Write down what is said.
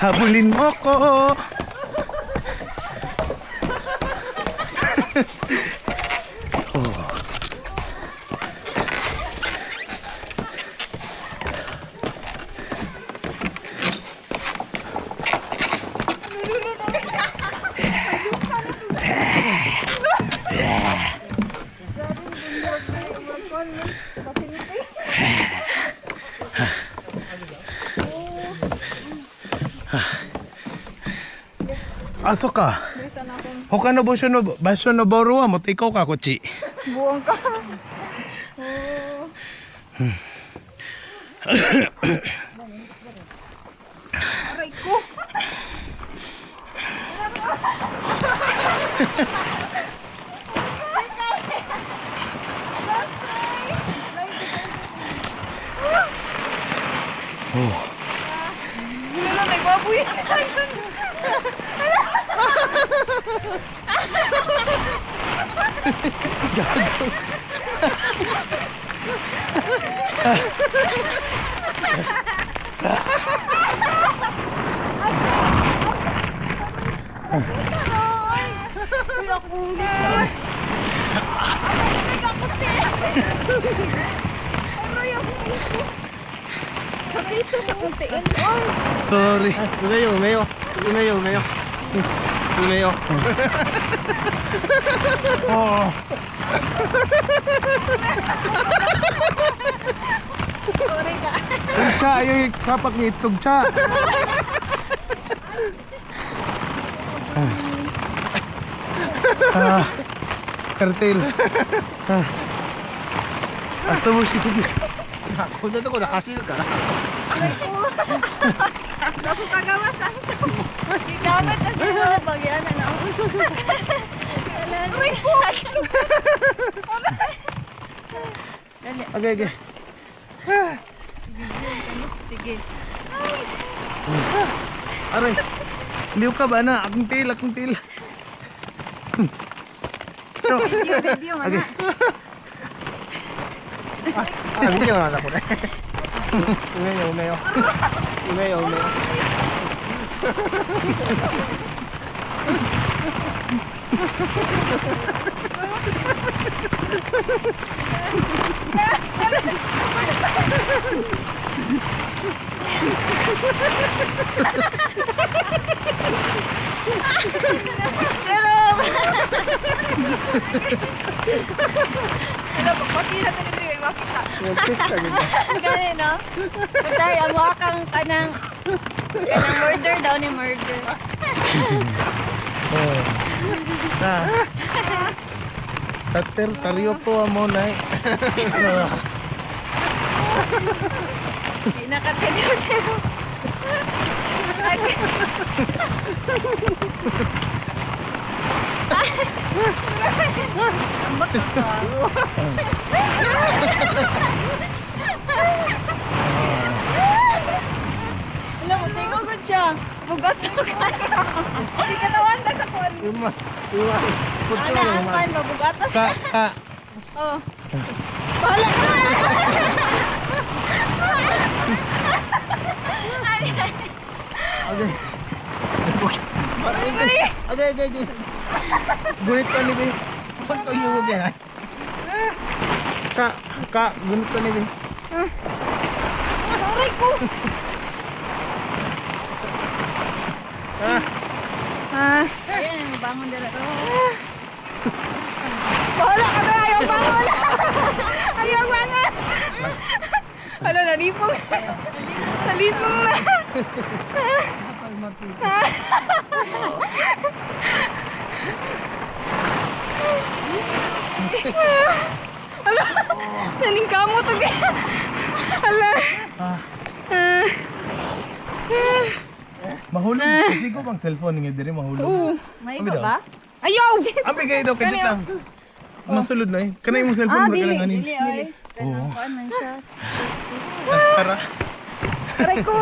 Habulin mo ko. Oh. Aso ka. Hoka no basyo no boru wa motte ikaw ka kochi. Buwang ka. Aray ko. Oh. Wala, nagbaboy. Gago. Uy, ako ulit. Ay, kakuti. Aray, ako ulit. Sabi ito sa kuntiin. Sorry. Umeyo, umeyo. Umeyo, umeyo. Umeyo. Oh. Sorry ka. Tugcha, yung kapak ni tugcha. Kartel. Asa mo siya tugcha. こんなところ走るから。 Ako kagawasan to. Ginamit na sila mga bagyan na. Aray po! Okay, okay. Sige. Aray. Liw ka ba na? Akong tail, akong tail. Video, Okay. Ah, 見てよなんだこれ。梅よ梅よ。梅よ梅よ。Alam, pagpapila ka nito yung makita. 手下げて。 Gani, no? Patay, ang wakang kanang murder daw ni murder. Oh. Na. Tater, tariyo po amo na eh. Hindi nakatiliw siya. Ambak ka. Alam mo, tingog ko siya. Bugat to ka. Hindi ka tawanda sa kon. Uma uma. こっち Ana, の ang 馬。 pan, mabugatas Ka, ka. ka. Oh. Bahala ka. Okay. Ay, Okay, okay, okay. Gunit ka ni Be. Huwag ko yung yan. Ka, gunit ka ni Be. aray ko. Ayan, bangon dala. Bahala ka na, ayaw bangon. Ayaw bangon. Ano, nalipong. Nalipong na. Ala, naning kamo to. Ala. Mahulog. Kasi ko bang cellphone nga diri mahulog. May Ano iba daw? ba? Ayaw! Abi kayo daw kadit lang. Masulod na eh. Kanay mo cellphone ba kailangan ni? Ay. Oo. Kuan man siya. Tas tara. Aray ko!